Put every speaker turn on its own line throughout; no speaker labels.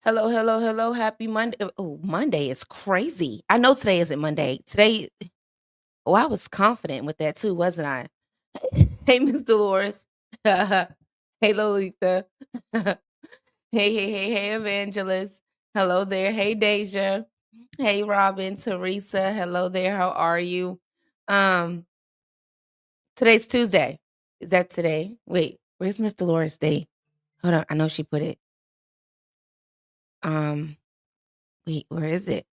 Hello, hello, hello. Happy Monday. Oh, Monday is crazy. I know today isn't Monday. Today, oh, I was confident with that too, wasn't I? Hey, Miss Dolores. Hey, Lolita. Hey, Evangelist. Hello there. Hey, Deja. Hey, Robin, Teresa. Hello there. How are you? Um, Today's Tuesday. Is that today? Wait, where's Miss Dolores Day? Hold on. I know she put it. Um, Wait, where is it?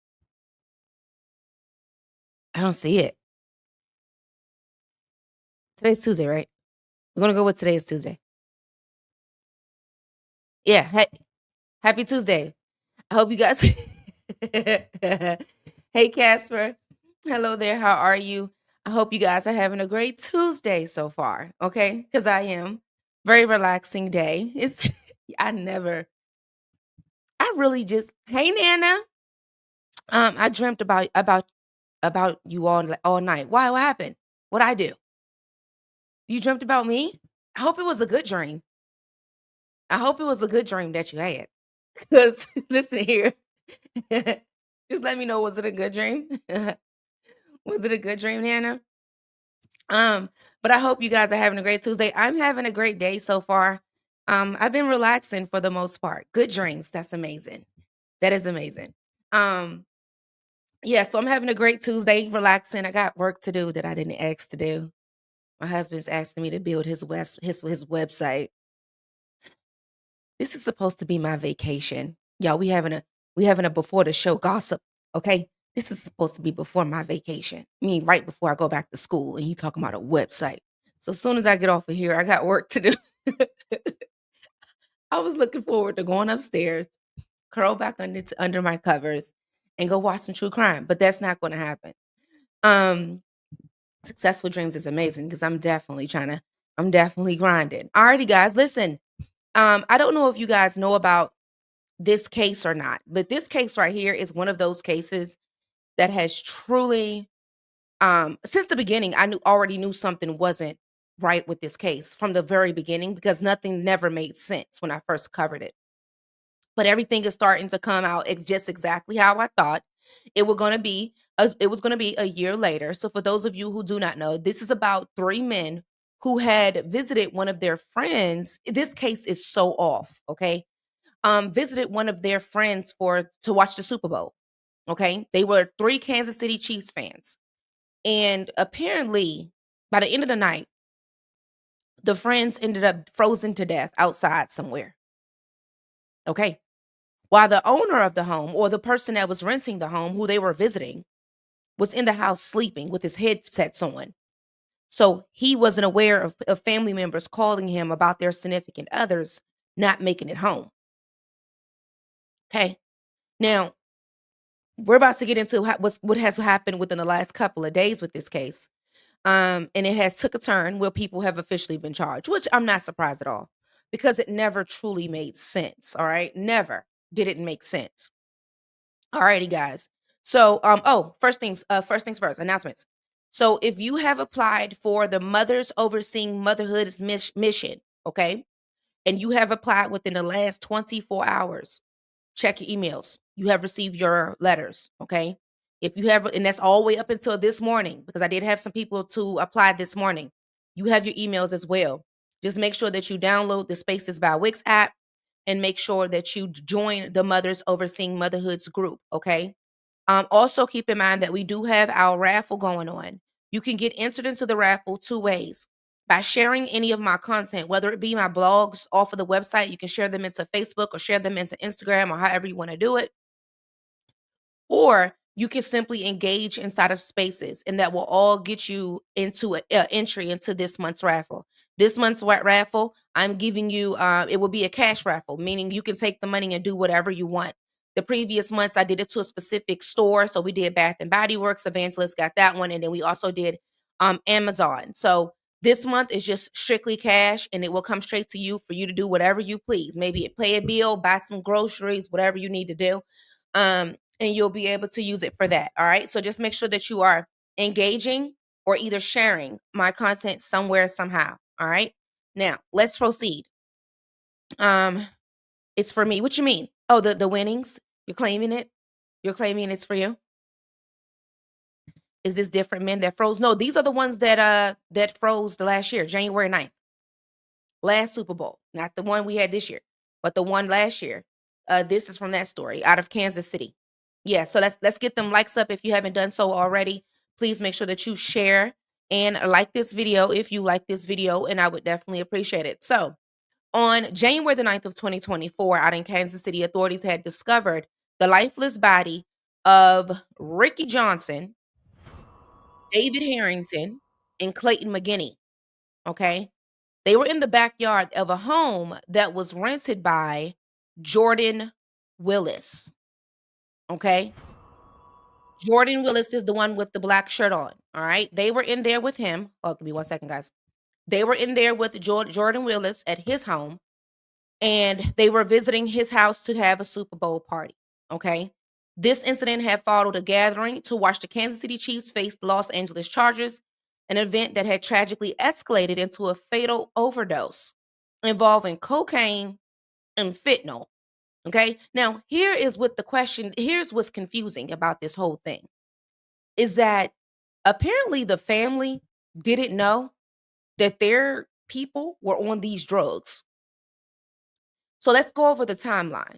I don't see it. Today's Tuesday, right? We're gonna go with today is Tuesday. Yeah, happy Tuesday. I hope you guys Hey, Casper. Hello there, how are you? I hope you guys are having a great Tuesday so far, okay? Because I am. Very relaxing day. It's I never I really just Hey, Nana. I dreamt about you all night. Why? What happened? What'd I do? You dreamt about me? I hope it was a good dream. I hope it was a good dream that you had. 'Cause listen here. Just let me know, was it a good dream? Was it a good dream, Hannah? Um, but I hope you guys are having a great Tuesday. I'm having a great day so far. I've been relaxing for the most part. Good dreams. That's amazing. That is amazing. Um, yeah, so I'm having a great Tuesday, relaxing. I got work to do that I didn't ask to do. My husband's asking me to build his website. This is supposed to be my vacation. Y'all, we having a before the show gossip, okay? This is supposed to be before my vacation. I mean, right before I go back to school, and you talking about a website. So as soon as I get off of here, I got work to do. I was looking forward to going upstairs, curl back under my covers, and go watch some true crime, but that's not gonna happen. Um, Successful dreams is amazing because I'm definitely grinding. Alrighty, guys, listen. I don't know if you guys know about this case or not, but this case right here is one of those cases that has truly since the beginning already knew something wasn't right with this case from the very beginning because nothing never made sense when I first covered it. But everything is starting to come out just exactly how I thought it was going to be a year later. So for those of you who do not know, this is about three men who had visited one of their friends. This case is so off, okay? Visited one of their friends for to watch the Super Bowl. Okay. They were three Kansas City Chiefs fans. And apparently, by the end of the night, the friends ended up frozen to death outside somewhere. Okay. While the owner of the home or the person that was renting the home who they were visiting was in the house sleeping with his headsets on. So he wasn't aware of family members calling him about their significant others not making it home. Okay. Now, we're about to get into what has happened within the last couple of days with this case. And it has took a turn where people have officially been charged, which I'm not surprised at all because it never truly made sense. All right. Never did it make sense. All righty, guys. So, first things first, announcements. So, if you have applied for the Mothers Overseeing Motherhood's mission, okay, and you have applied within the last 24 hours, check your emails. You have received your letters, okay? If you have, and that's all the way up until this morning, because I did have some people to apply this morning. You have your emails as well. Just make sure that you download the Spaces by Wix app and make sure that you join the Mothers Overseeing Motherhood's group, okay? Also, keep in mind that we do have our raffle going on. You can get entered into the raffle two ways. By sharing any of my content, whether it be my blogs off of the website, you can share them into Facebook or share them into Instagram or however you want to do it. Or you can simply engage inside of spaces, and that will all get you into an entry into this month's raffle. This month's raffle, I'm giving you, it will be a cash raffle, meaning you can take the money and do whatever you want. The previous months, I did it to a specific store. So we did Bath and Body Works, Evangelist got that one. And then we also did Amazon. So this month is just strictly cash and it will come straight to you for you to do whatever you please. Maybe pay a bill, buy some groceries, whatever you need to do. And you'll be able to use it for that. All right. So just make sure that you are engaging or either sharing my content somewhere, somehow. All right. Now let's proceed. Um, It's for me. What you mean? Oh, the winnings? You're claiming it? You're claiming it's for you? Is this different men that froze? No, these are the ones that froze the last year, January 9th. Last Super Bowl, not the one we had this year, but the one last year. This is from that story out of Kansas City. Yeah, so let's get them likes up if you haven't done so already. Please make sure that you share and like this video if you like this video, and I would definitely appreciate it. So, on January the 9th of 2024, out in Kansas City, authorities had discovered the lifeless body of Ricky Johnson, David Harrington, and Clayton McGeeney. Okay. They were in the backyard of a home that was rented by Jordan Willis. Okay. Jordan Willis is the one with the black shirt on. All right. They were in there with him. Oh, give me 1 second, guys. They were in there with Jordan Willis at his home, and they were visiting his house to have a Super Bowl party. Okay. This incident had followed a gathering to watch the Kansas City Chiefs face the Los Angeles Chargers, an event that had tragically escalated into a fatal overdose involving cocaine and fentanyl. Okay. Now, here's what's confusing about this whole thing is that apparently the family didn't know that their people were on these drugs. So let's go over the timeline.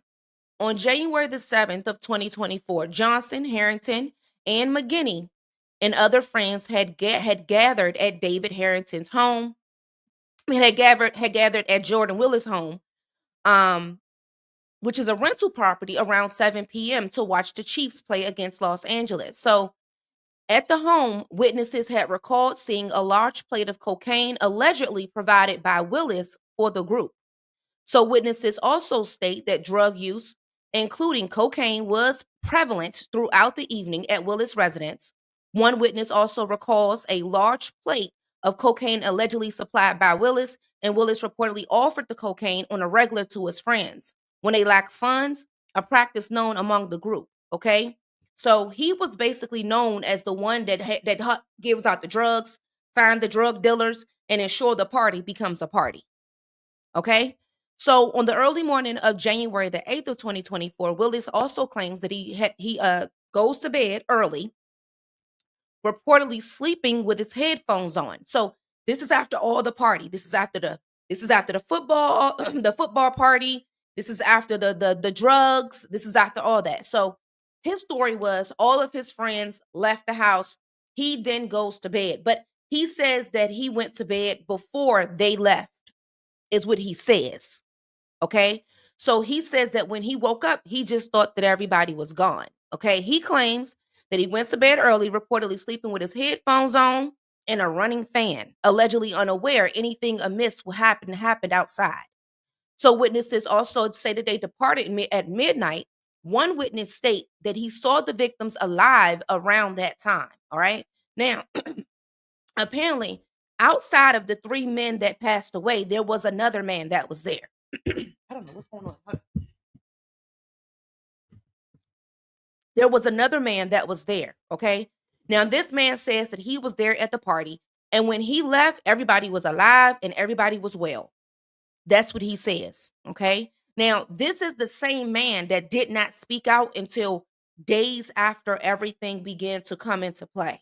On January the 7th of 2024, Johnson, Harrington, and McGinney and other friends had gathered at David Harrington's home. I mean, had gathered at Jordan Willis' home, um, which is a rental property, around 7 p.m. to watch the Chiefs play against Los Angeles. So at the home, witnesses had recalled seeing a large plate of cocaine allegedly provided by Willis for the group. So witnesses also state that drug use, including cocaine, was prevalent throughout the evening at Willis' residence. One witness also recalls a large plate of cocaine allegedly supplied by Willis, and Willis reportedly offered the cocaine on a regular to his friends when they lacked funds, a practice known among the group. Okay, so he was basically known as the one that gives out the drugs, find the drug dealers, and ensure the party becomes a party. Okay. So on the early morning of January the 8th of 2024, Willis also claims that he goes to bed early, reportedly sleeping with his headphones on. So this is after all the party. This is after the football the football party. This is after the drugs. This is after all that. So his story was all of his friends left the house. He then goes to bed, but he says that he went to bed before they left is what he says. Okay. So he says that when he woke up, he just thought that everybody was gone. Okay. He claims that he went to bed early, reportedly sleeping with his headphones on and a running fan, allegedly unaware anything amiss will happened outside. So witnesses also say that they departed at midnight. One witness state that he saw the victims alive around that time. All right. Now, apparently, outside of the three men that passed away, there was another man that was there. I don't know what's going on. There was another man that was there. Okay. Now, this man says that he was there at the party. And when he left, everybody was alive and everybody was well. That's what he says. Okay. Now, this is the same man that did not speak out until days after everything began to come into play.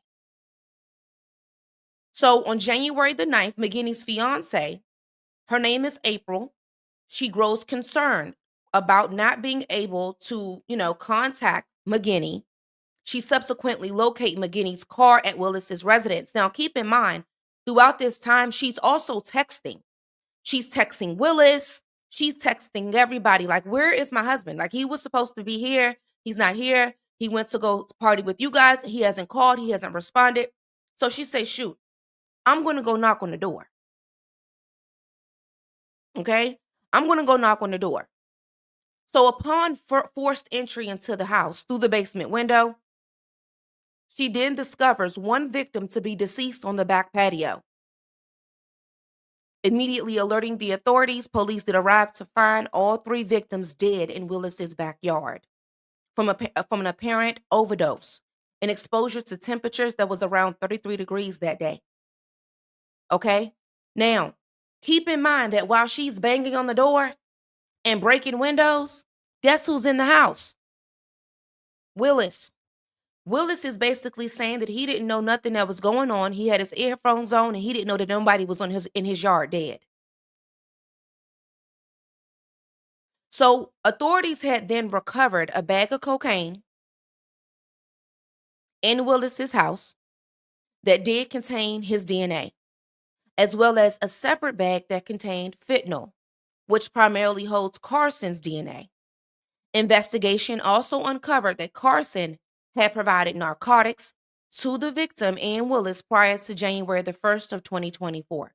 So on January the 9th, McGinney's fiance, her name is April, she grows concerned about not being able to, contact McGinney. She subsequently locates McGinney's car at Willis's residence. Now, keep in mind, throughout this time, she's also texting. She's texting Willis. She's texting everybody, like, where is my husband? Like, he was supposed to be here. He's not here. He went to go party with you guys. He hasn't called. He hasn't responded. So she says, shoot, I'm going to go knock on the door. Okay. I'm going to go knock on the door. So upon forced entry into the house through the basement window, she then discovers one victim to be deceased on the back patio. Immediately alerting the authorities, police did arrive to find all three victims dead in Willis's backyard from an apparent overdose and exposure to temperatures that was around 33 degrees that day. Okay? Now, keep in mind that while she's banging on the door, and breaking windows, guess who's in the house? Willis. Willis is basically saying that he didn't know nothing that was going on. He had his earphones on and he didn't know that nobody was on his in his yard dead. So authorities had then recovered a bag of cocaine in Willis's house that did contain his DNA, as well as a separate bag that contained fentanyl, which primarily holds Carson's DNA. Investigation also uncovered that Carson had provided narcotics to the victim and Willis prior to January the 1st of 2024.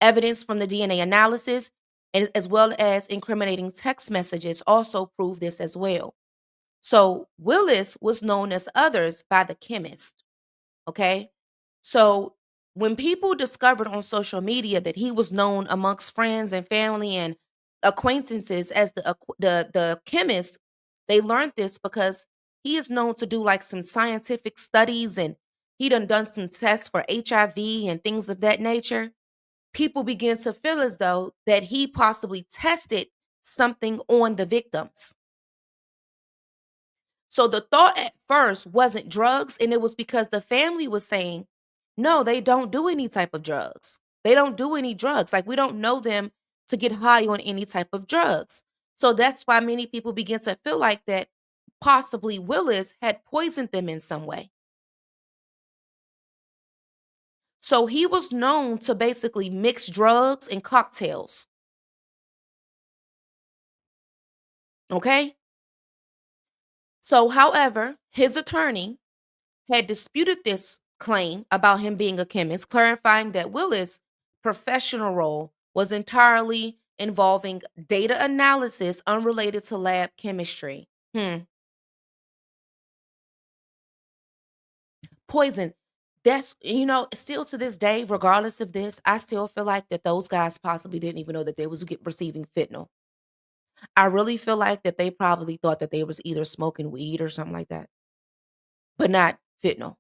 Evidence from the DNA analysis and as well as incriminating text messages also prove this as well. So Willis was known as others by the chemist. Okay. So when people discovered on social media that he was known amongst friends and family and acquaintances as the chemist, they learned this because he is known to do like some scientific studies and he done some tests for HIV and things of that nature. People begin to feel as though that he possibly tested something on the victims. So the thought at first wasn't drugs, and it was because the family was saying, no, they don't do any type of drugs. They don't do any drugs. Like, we don't know them to get high on any type of drugs. So that's why many people begin to feel like that possibly Willis had poisoned them in some way. So he was known to basically mix drugs and cocktails. Okay. So, however, his attorney had disputed this claim about him being a chemist, clarifying that Willis' professional role was entirely involving data analysis unrelated to lab chemistry. Poison. That's, still to this day, regardless of this, I still feel like that those guys possibly didn't even know that they was receiving fentanyl. I really feel like that they probably thought that they was either smoking weed or something like that, but not fentanyl.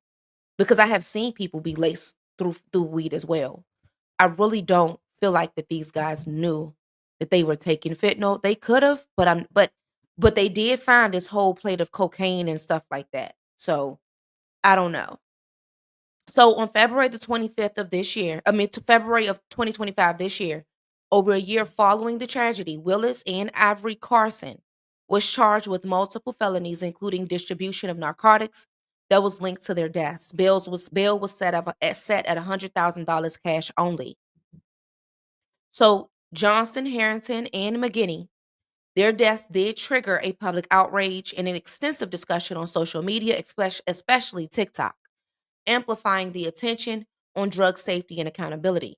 Because I have seen people be laced through weed as well. I really don't feel like that these guys knew that they were taking fentanyl. They could have, but they did find this whole plate of cocaine and stuff like that. So I don't know. So on February the 25th of this year, I mean to February of 2025 this year, over a year following the tragedy, Willis and Ivory Carson was charged with multiple felonies, including distribution of narcotics that was linked to their deaths. Bail was set at $100,000 cash only. So Johnson, Harrington, and McGeeney, their deaths did trigger a public outrage and an extensive discussion on social media, especially TikTok, amplifying the attention on drug safety and accountability.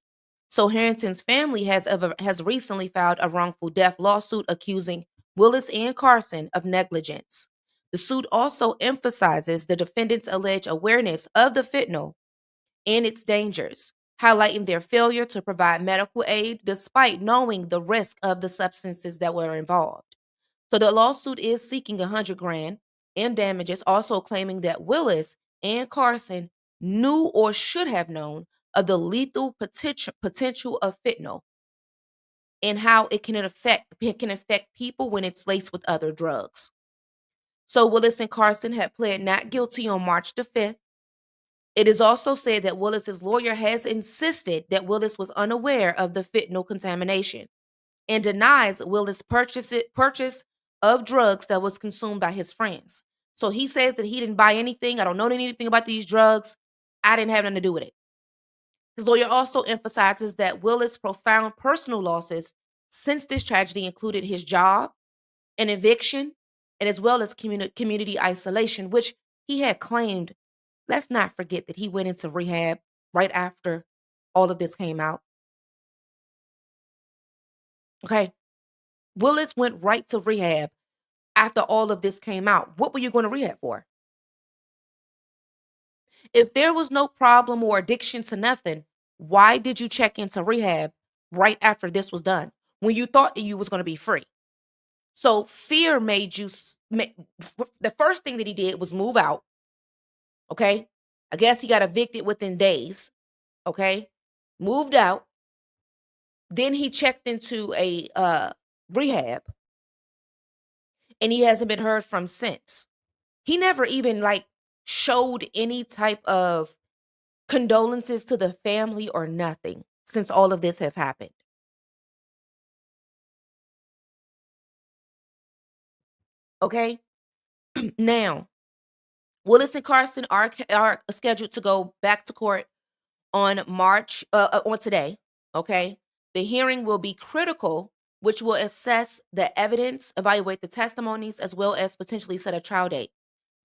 So Harrington's family has recently filed a wrongful death lawsuit accusing Willis and Carson of negligence. The suit also emphasizes the defendants' alleged awareness of the fentanyl and its dangers, highlighting their failure to provide medical aid despite knowing the risk of the substances that were involved. So the lawsuit is seeking 100 grand in damages, also claiming that Willis and Carson knew or should have known of the lethal potential of fentanyl and how it can affect people when it's laced with other drugs. So Willis and Carson had pled not guilty on March the 5th. It is also said that Willis's lawyer has insisted that Willis was unaware of the fentanyl contamination and denies Willis' purchase of drugs that was consumed by his friends. So he says that he didn't buy anything. I don't know anything about these drugs. I didn't have nothing to do with it. His lawyer also emphasizes that Willis' profound personal losses since this tragedy included his job, an eviction, and as well as community isolation, which he had claimed. Let's not forget that he went into rehab right after all of this came out. Okay. Willis went right to rehab after all of this came out. What were you going to rehab for? If there was no problem or addiction to nothing, why did you check into rehab right after this was done when you thought that you was going to be free? So fear made you the first thing that he did was move out, okay? I guess he got evicted within days, okay? Moved out. Then he checked into a rehab, and he hasn't been heard from since. He never even like showed any type of condolences to the family or nothing since all of this have happened. Okay? Now, Willis and Carson are scheduled to go back to court on on today. Okay? The hearing will be critical, which will assess the evidence, evaluate the testimonies, as well as potentially set a trial date.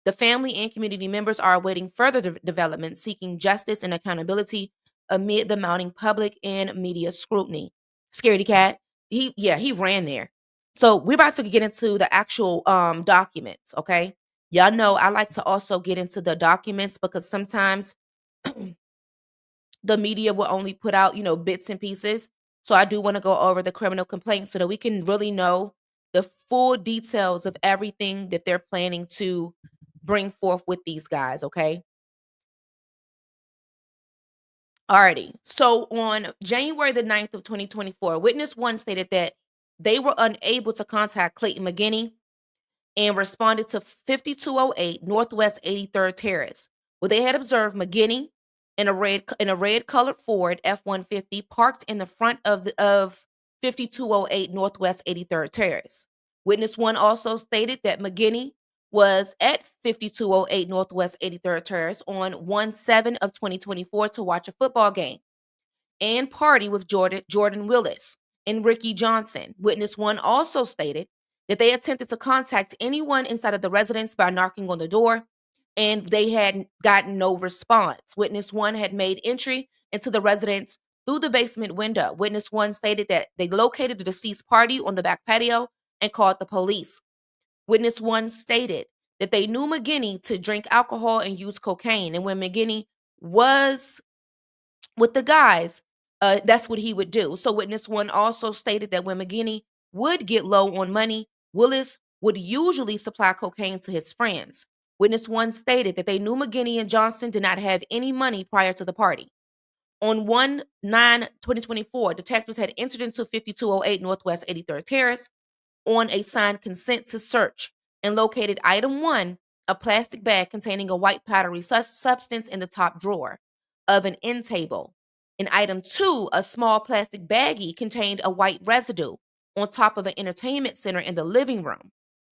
The family and community members are awaiting further development, seeking justice and accountability amid the mounting public and media scrutiny. Scaredy cat, he ran there. So we're about to get into the actual documents, okay? Y'all know I like to also get into the documents because sometimes the media will only put out, bits and pieces. So I do want to go over the criminal complaint so that we can really know the full details of everything that they're planning to bring forth with these guys, okay? Alrighty. So on January the 9th of 2024, witness one stated that they were unable to contact Clayton McGeeney and responded to 5208 Northwest 83rd Terrace, where they had observed McGinney in a red colored Ford F-150 parked in the front of 5208 Northwest 83rd Terrace. Witness one also stated that McGinney was at 5208 Northwest 83rd Terrace on 1/7 of 2024 to watch a football game and party with Jordan Willis and Ricky Johnson. Witness one also stated that they attempted to contact anyone inside of the residence by knocking on the door, and they had gotten no response. Witness one had made entry into the residence through the basement window. Witness one stated that they located the deceased party on the back patio and called the police. Witness one stated that they knew McGinney to drink alcohol and use cocaine, and when McGinney was with the guys, that's what he would do. So witness one also stated that when McGinney would get low on money, Willis would usually supply cocaine to his friends. Witness one stated that they knew McGinney and Johnson did not have any money prior to the party. On 1/9/2024, detectives had entered into 5208 Northwest 83rd Terrace on a signed consent to search and located item one, a plastic bag containing a white powdery substance in the top drawer of an end table. And item two, a small plastic baggie contained a white residue on top of an entertainment center in the living room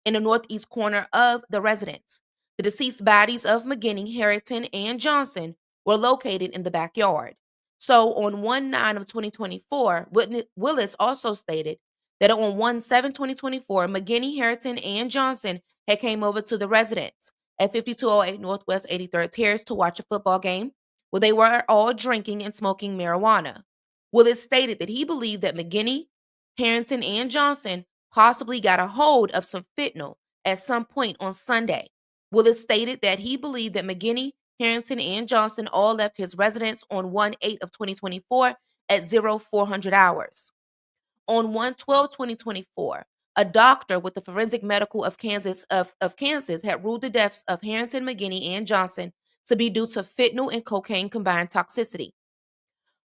in the northeast corner of the residence. The deceased bodies of McGinney, Harrington, and Johnson were located in the backyard. So on 1/9 of 2024, Willis also stated that on 1/7/2024, McGinney, Harrington, and Johnson had came over to the residence at 5208 Northwest 83rd Terrace to watch a football game where they were all drinking and smoking marijuana. Willis stated that he believed that McGinney, Harrington, and Johnson possibly got a hold of some fentanyl at some point on Sunday. Willis stated that he believed that McGinney, Harrington, and Johnson all left his residence on 1/8 of 2024 at 0400 hours. On 1/12/2024, a doctor with the Forensic Medical of Kansas had ruled the deaths of Harrington, McGinney, and Johnson to be due to fentanyl and cocaine combined toxicity.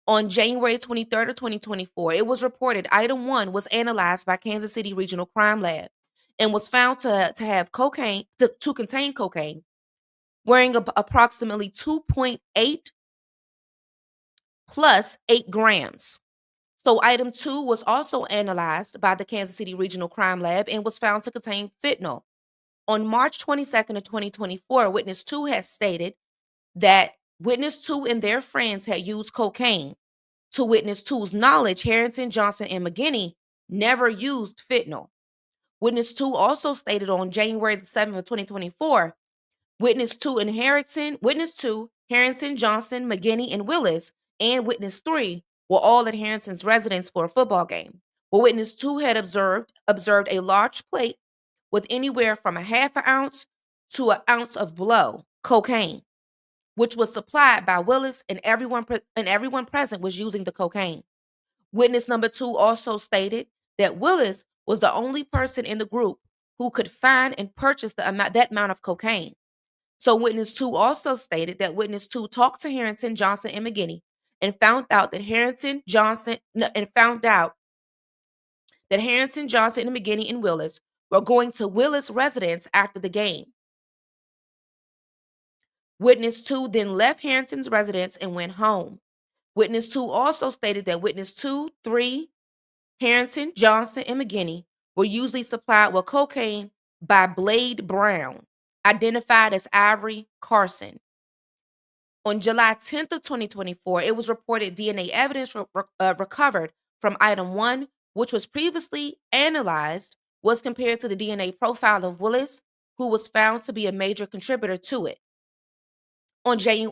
On January 23rd of 2024, it was reported item one was analyzed by Kansas City Regional Crime Lab and was found to have cocaine to contain cocaine, weighing approximately 2.8 plus 8 grams. So item two was also analyzed by the Kansas City Regional Crime Lab and was found to contain fentanyl. On March 22nd of 2024, witness two has stated that witness two and their friends had used cocaine. To witness two's knowledge, Harrington, Johnson, and McGinney never used fentanyl. Witness two also stated on January the 7th of 2024, witness two, Harrington, Johnson, McGinney, and Willis, and witness three were all at Harrington's residence for a football game. Where witness two had observed a large plate with anywhere from a half an ounce to an ounce of blow, cocaine, which was supplied by Willis, and everyone present was using the cocaine. Witness number two also stated that Willis was the only person in the group who could find and purchase that amount of cocaine. So witness two also stated that witness two talked to Harrington, Johnson, and McGinney and found out that that Harrington, Johnson, and McGeeney and Willis were going to Willis' residence after the game. Witness 2 then left Harrington's residence and went home. Witness 2 also stated that Witness 2, 3, Harrington, Johnson, and McGeeney were usually supplied with cocaine by Blade Brown, identified as Ivory Carson. On July 10th of 2024, it was reported DNA evidence recovered from item 1, which was previously analyzed, was compared to the DNA profile of Willis, who was found to be a major contributor to it. On July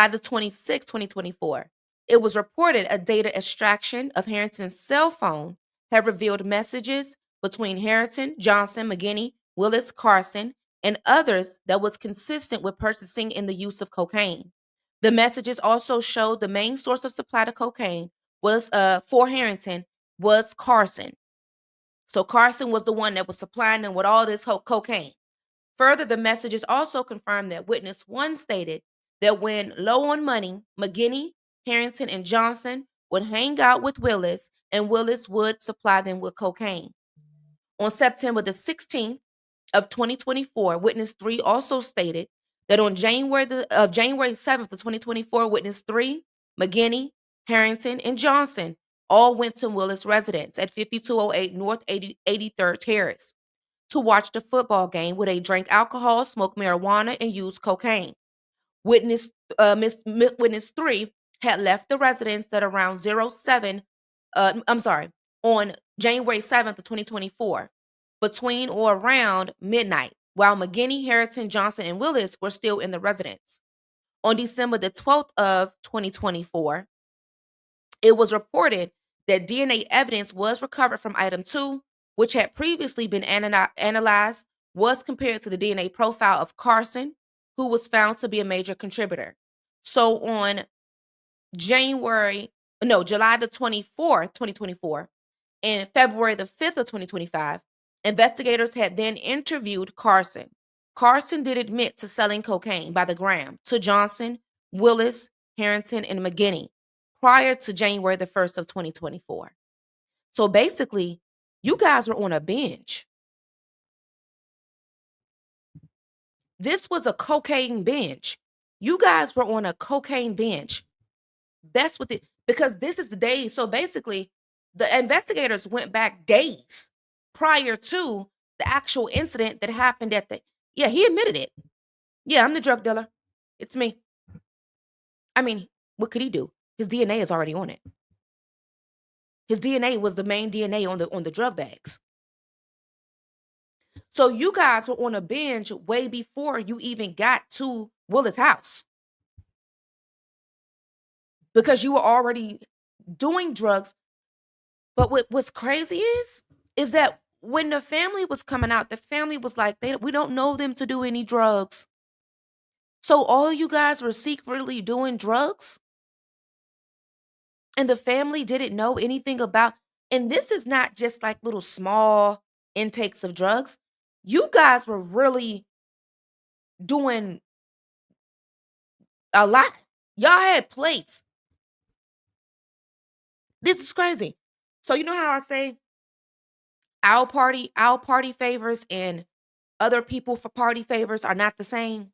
the 26th, 2024, it was reported a data extraction of Harrington's cell phone had revealed messages between Harrington, Johnson, McGeeney, Willis, Carson, and others that was consistent with purchasing and the use of cocaine. The messages also showed the main source of supply to cocaine was for Harrington was Carson. So Carson was the one that was supplying them with all this cocaine. Further, the messages also confirmed that Witness 1 stated that when low on money, McGeeney, Harrington, and Johnson would hang out with Willis, and Willis would supply them with cocaine. On September the 16th of 2024, Witness 3 also stated that on January 7th of 2024, Witness 3, McGeeney, Harrington, and Johnson all went to Willis' residence at 5208 North 83rd Terrace to watch the football game where they drank alcohol, smoked marijuana, and used cocaine. Witness 3 had left the residence at around on January 7th of 2024, between or around midnight, while McGeeney, Harrington, Johnson, and Willis were still in the residence. On December the 12th of 2024, it was reported that DNA evidence was recovered from item 2, which had previously been analyzed, was compared to the DNA profile of Carson, who was found to be a major contributor. So on July the 24th, 2024, and February the 5th of 2025, investigators had then interviewed Carson. Carson did admit to selling cocaine by the gram to Johnson, Willis, Harrington, and McGeeney prior to January the 1st of 2024. So basically, you guys were on a binge. This was a cocaine binge. You guys were on a cocaine binge. That's what because this is the day. So basically, the investigators went back days prior to the actual incident that happened he admitted it. Yeah, I'm the drug dealer. It's me. I mean, what could he do? His DNA is already on it. His DNA was the main DNA on the drug bags. So you guys were on a binge way before you even got to Willis' house. Because you were already doing drugs. But what's crazy is that when the family was coming out, the family was like, we don't know them to do any drugs. So all you guys were secretly doing drugs? And the family didn't know anything about, and this is not just like little small intakes of drugs. You guys were really doing a lot. Y'all had plates. This is crazy. So you know how I say our party favors and other people for party favors are not the same?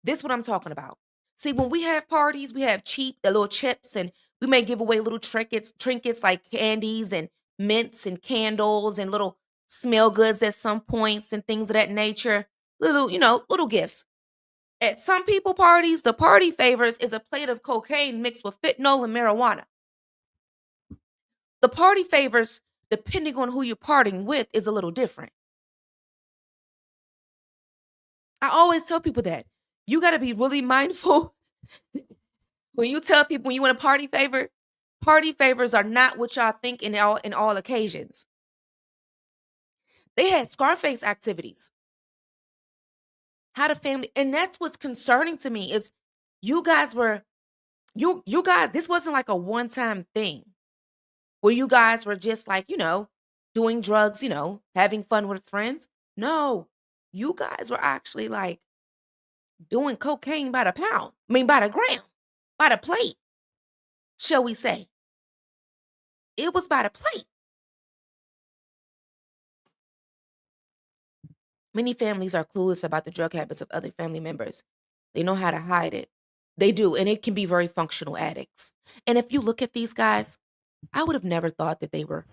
This is what I'm talking about. See, when we have parties, we have the little chips, and we may give away little trinkets like candies and mints and candles and little smell goods at some points and things of that nature. Little gifts. At some people parties, the party favors is a plate of cocaine mixed with fentanyl and marijuana. The party favors, depending on who you're partying with, is a little different. I always tell people that. You got to be really mindful when you tell people when you want a party favor. Party favors are not what y'all think in all occasions. They had Scarface activities. How the family, and that's what's concerning to me is you guys, this wasn't like a one-time thing where you guys were just like, doing drugs, having fun with friends. No, you guys were actually like doing cocaine by the pound. By the gram, by the plate, shall we say. It was by the plate. Many families are clueless about the drug habits of other family members. They know how to hide it. They do, and it can be very functional addicts. And if you look at these guys, I would have never thought that they were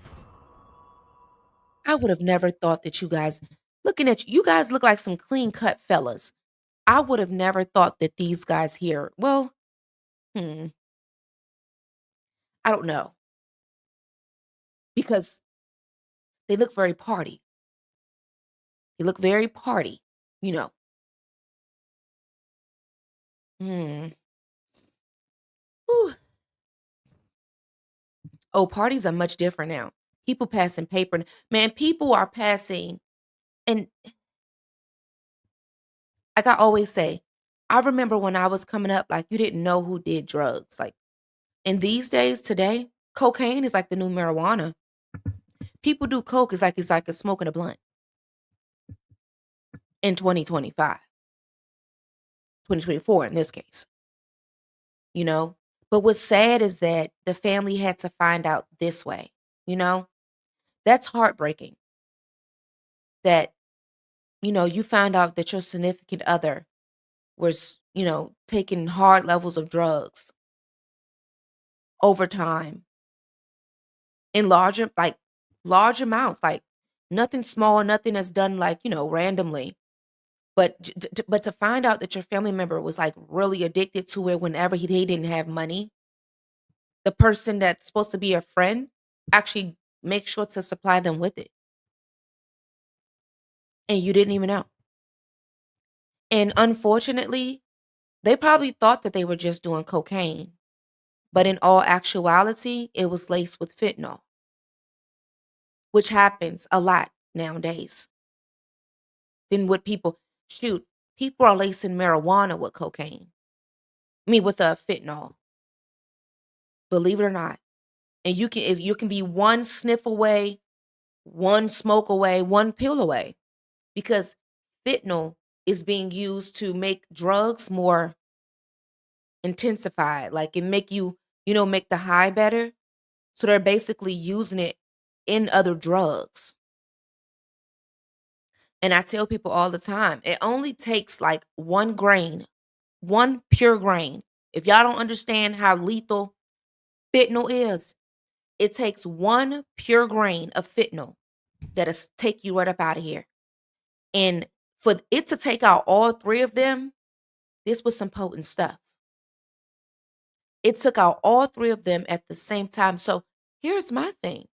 I would have never thought that you guys looking at you guys look like some clean-cut fellas. I would have never thought that these guys here well, hmm, I don't know, because they look very party. They look very party, you know. Hmm. Whew. Oh, parties are much different now. People passing paper. Man, people are passing and like I always say, I remember when I was coming up, like you didn't know who did drugs. Like in these days today, cocaine is like the new marijuana. People do coke is like it's like a smoking a blunt in 2025, 2024 in this case, you know? But what's sad is that the family had to find out this way, you know? That's heartbreaking that, you found out that your significant other was, taking hard levels of drugs over time in large amounts, like nothing small, nothing that's done like, randomly. But to find out that your family member was like really addicted to it whenever he didn't have money, the person that's supposed to be a friend actually make sure to supply them with it. And you didn't even know. And unfortunately, they probably thought that they were just doing cocaine, but in all actuality, it was laced with fentanyl, which happens a lot nowadays. Then what people shoot, people are lacing marijuana with cocaine. I mean with a fentanyl, believe it or not. And you can be one sniff away, one smoke away, one pill away because fentanyl is being used to make drugs more intensified. Like it make you, make the high better. So they're basically using it in other drugs. And I tell people all the time, it only takes like one grain, one pure grain. If y'all don't understand how lethal fentanyl is, it takes one pure grain of fentanyl that'll take you right up out of here. And for it to take out all three of them, this was some potent stuff. It took out all three of them at the same time. So here's my thing.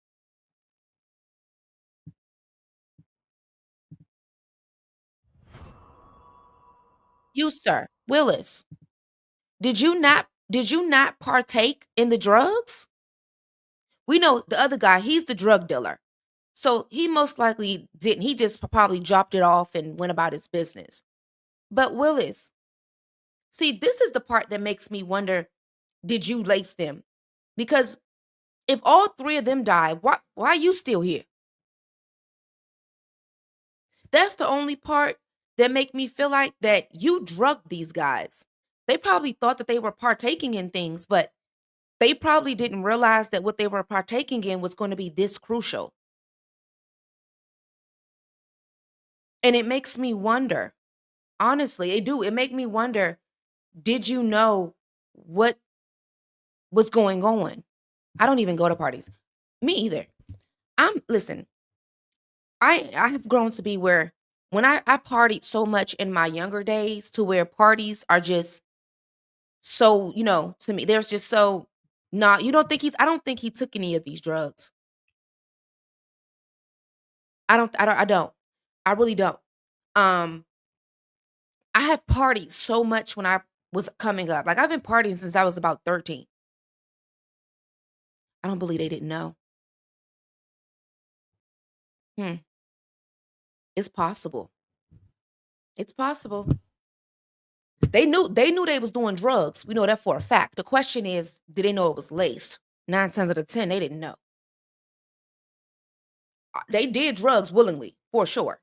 You, sir, Willis, did you not partake in the drugs? We know the other guy, he's the drug dealer. So he most likely didn't. He just probably dropped it off and went about his business. But Willis, see, this is the part that makes me wonder, did you lace them? Because if all three of them died, why are you still here? That's the only part that make me feel like that you drugged these guys. They probably thought that they were partaking in things, but they probably didn't realize that what they were partaking in was going to be this crucial. And it makes me wonder, honestly, it do. It make me wonder, did you know what was going on? I don't even go to parties. Me either. Listen, I have grown to be where when I partied so much in my younger days to where parties are just so, to me, there's just so not you don't think he's I don't think he took any of these drugs. I don't. I really don't. Um, I have partied so much when I was coming up. Like I've been partying since I was about 13. I don't believe they didn't know. Hmm. It's possible. It's possible. They knew they was doing drugs. We know that for a fact. The question is, did they know it was laced? 9 times out of 10, they didn't know. They did drugs willingly, for sure.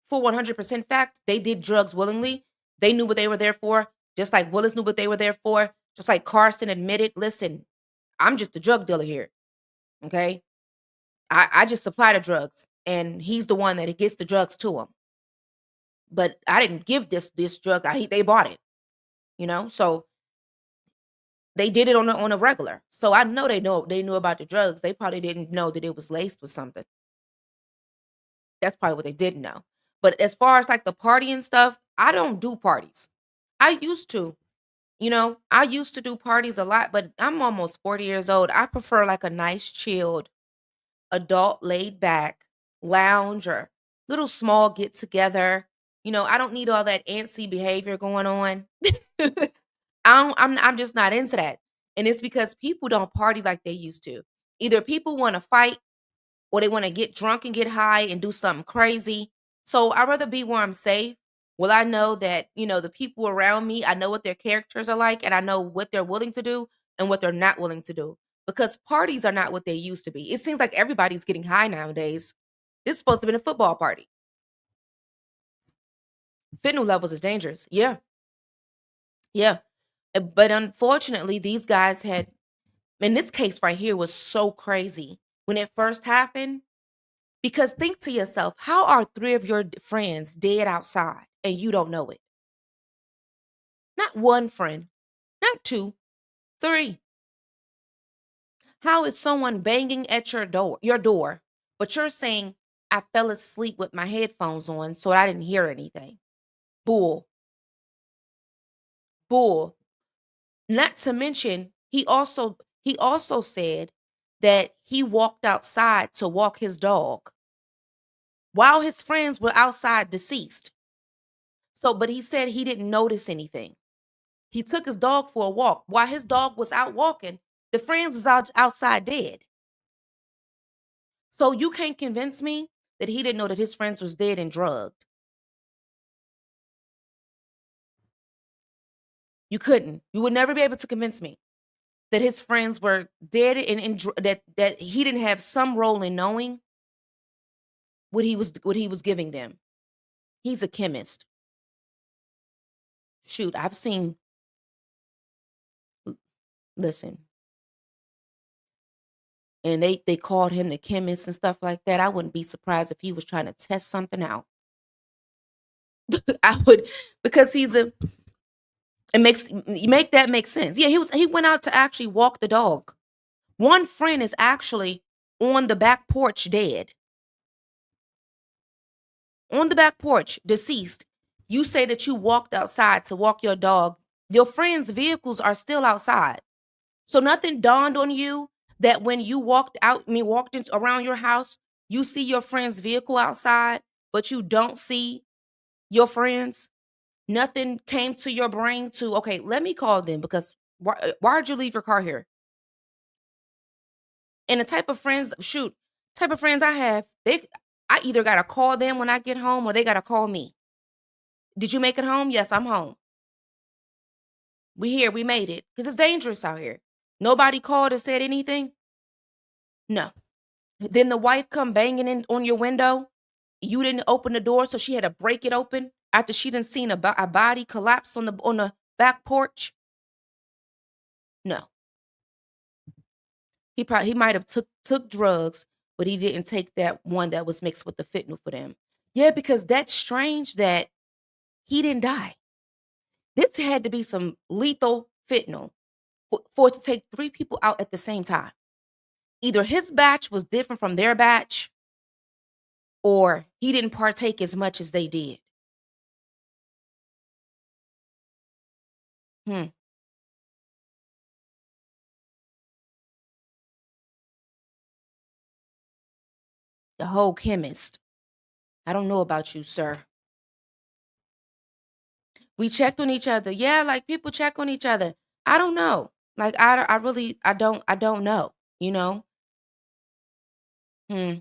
For 100% fact, they did drugs willingly. They knew what they were there for, just like Willis knew what they were there for, just like Carson admitted, listen, I'm just a drug dealer here. Okay. I just supply the drugs, and he's the one that gets the drugs to him. but I didn't give this drug. They bought it, so they did it on a regular. So I know they knew about the drugs. They probably didn't know that it was laced with something. That's probably what they didn't know. But as far as like the party and stuff, I don't do parties. I used to, I used to do parties a lot, but I'm almost 40 years old. I prefer like a nice, chilled, adult, laid back lounge or little small get together. I don't need all that antsy behavior going on. I'm just not into that. And it's because people don't party like they used to. Either people want to fight or they want to get drunk and get high and do something crazy. So I'd rather be where I'm safe. Well, I know that, the people around me, I know what their characters are like and I know what they're willing to do and what they're not willing to do. Because parties are not what they used to be. It seems like everybody's getting high nowadays. This is supposed to be a football party. Fentanyl levels is dangerous. Yeah. Yeah. But unfortunately, these guys had, in this case right here was so crazy. When it first happened, because think to yourself, how are three of your friends dead outside and you don't know it? Not one friend, not two, three. How is someone banging at your door, but you're saying, I fell asleep with my headphones on, so I didn't hear anything? Bull, bull. Not to mention, he also said that he walked outside to walk his dog while his friends were outside deceased. So, but he said he didn't notice anything. He took his dog for a walk. While his dog was out walking, the friends was outside dead. So you can't convince me that he didn't know that his friends was dead and drugged. You couldn't. You would never be able to convince me that his friends were dead that he didn't have some role in knowing what he was giving them. He's a chemist. Shoot, I've seen. Listen, and they called him the chemist and stuff like that. I wouldn't be surprised if he was trying to test something out. I would, because he's a it makes you make that make sense. Yeah, he went out to actually walk the dog. One friend is actually on the back porch dead. On the back porch, deceased. You say that you walked outside to walk your dog. Your friends' vehicles are still outside. So nothing dawned on you that when you walked into around your house, you see your friend's vehicle outside, but you don't see your friends? Nothing came to your brain to, okay, let me call them because why'd you leave your car here? And the type of friends I have, I either gotta call them when I get home or they gotta call me. Did you make it home? Yes, I'm home. We here, we made it. Because it's dangerous out here. Nobody called or said anything? No. Then the wife come banging in on your window. You didn't open the door, so she had to break it open after she done seen a body collapse on the back porch. No. He might have took drugs, but he didn't take that one that was mixed with the fentanyl for them. Yeah, because that's strange that he didn't die. This had to be some lethal fentanyl for it to take three people out at the same time. Either his batch was different from their batch, or he didn't partake as much as they did. Hmm. The whole chemist. I don't know about you, sir. We checked on each other. Yeah, like people check on each other. I don't know. Like I really I don't know, you know? Hmm.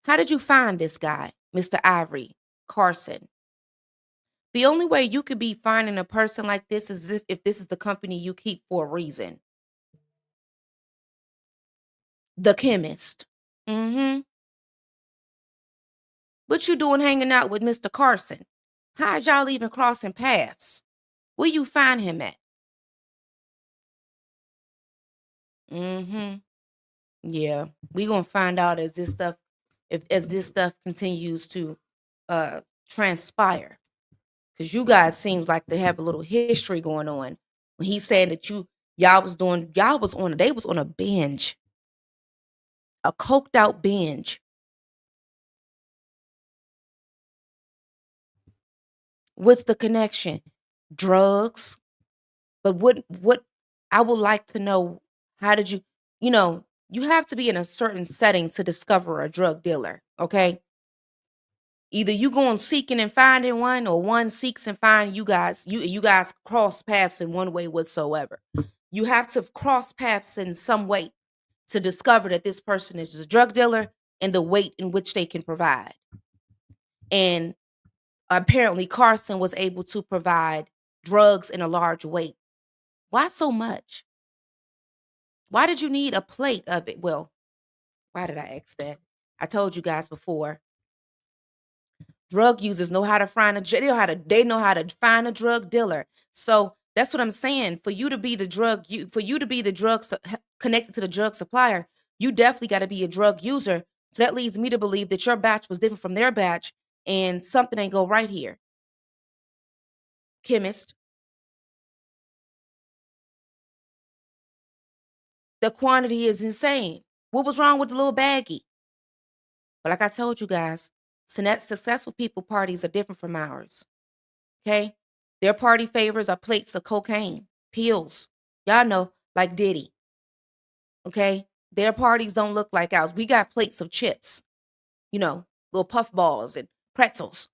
How did you find this guy, Mr. Ivory, Carson? The only way you could be finding a person like this is if this is the company you keep for a reason. The chemist. Mhm. What you doing hanging out with Mr. Carson? How'd y'all even crossing paths? Where you find him at? Mhm. Yeah. We gonna find out as this stuff continues to transpire, because you guys seem like they have a little history going on. When he's saying that they was on a binge, a coked out binge. What's the connection? Drugs. But what I would like to know, how did you have to be in a certain setting to discover a drug dealer, okay? Either you going seeking and finding one, or one seeks and find you guys. You guys cross paths in one way whatsoever. You have to cross paths in some way to discover that this person is a drug dealer and the weight in which they can provide. And apparently Carson was able to provide drugs in a large weight. Why so much? Why did you need a plate of it? Well, why did I ask that? I told you guys before. Drug users know how to find they know how to find a drug dealer. So that's what I'm saying. For you to be the connected to the drug supplier, you definitely got to be a drug user. So that leads me to believe that your batch was different from their batch, and something ain't go right here. Chemist. The quantity is insane. What was wrong with the little baggie? But like I told you guys, successful people parties are different from ours. Okay? Their party favors are plates of cocaine, pills. Y'all know, like Diddy. Okay? Their parties don't look like ours. We got plates of chips, little puff balls and pretzels.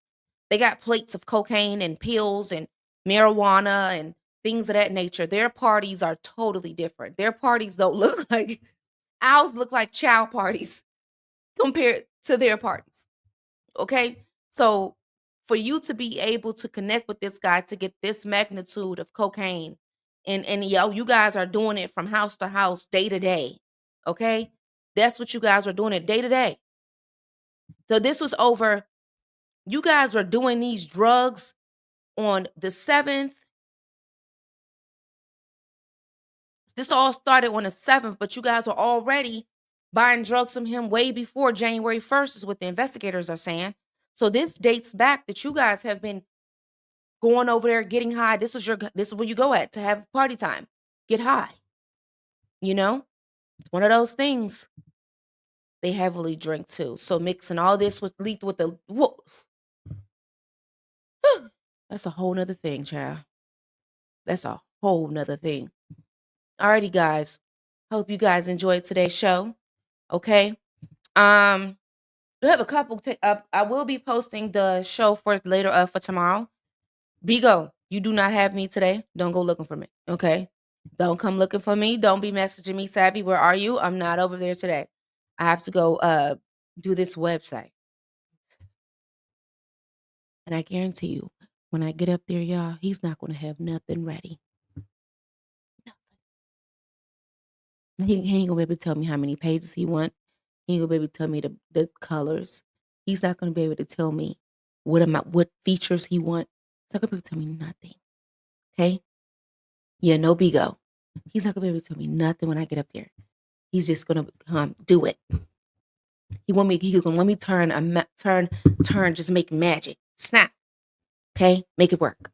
They got plates of cocaine and pills and marijuana and things of that nature. Their parties are totally different. Their parties don't look like ours, look like child parties compared to their parties. Okay? So for you to be able to connect with this guy to get this magnitude of cocaine, and you guys are doing it from house to house, day to day. Okay? That's what you guys are doing it day to day. So this was over. You guys are doing these drugs on the 7th. This all started on the 7th, but you guys are already buying drugs from him way before January 1st, is what the investigators are saying. So this dates back that you guys have been going over there getting high. This is where you go at to have party time. Get high. It's one of those things. They heavily drink too. So mixing all this with lethal with the that's a whole nother thing, child. That's a whole nother thing. Alrighty, guys. Hope you guys enjoyed today's show. Okay. We have a couple. I will be posting the show for later. For tomorrow. Bigo, you do not have me today. Don't go looking for me. Okay. Don't come looking for me. Don't be messaging me, Savvy. Where are you? I'm not over there today. I have to go do this website. And I guarantee you, when I get up there, y'all, he's not going to have nothing ready. He ain't going to be able to tell me how many pages he wants. He ain't going to be able to tell me the colors. He's not going to be able to tell me what features he wants. He's not going to be able to tell me nothing. Okay? Yeah, no Bigo. He's not going to be able to tell me nothing when I get up there. He's just going to do it. He's going to want me turn, just make magic. Snap. Okay? Make it work.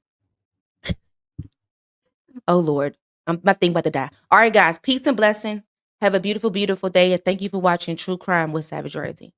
Oh, Lord. My thing about to die. All right, guys. Peace and blessings. Have a beautiful, beautiful day. And thank you for watching True Crime with Savage RoyalT.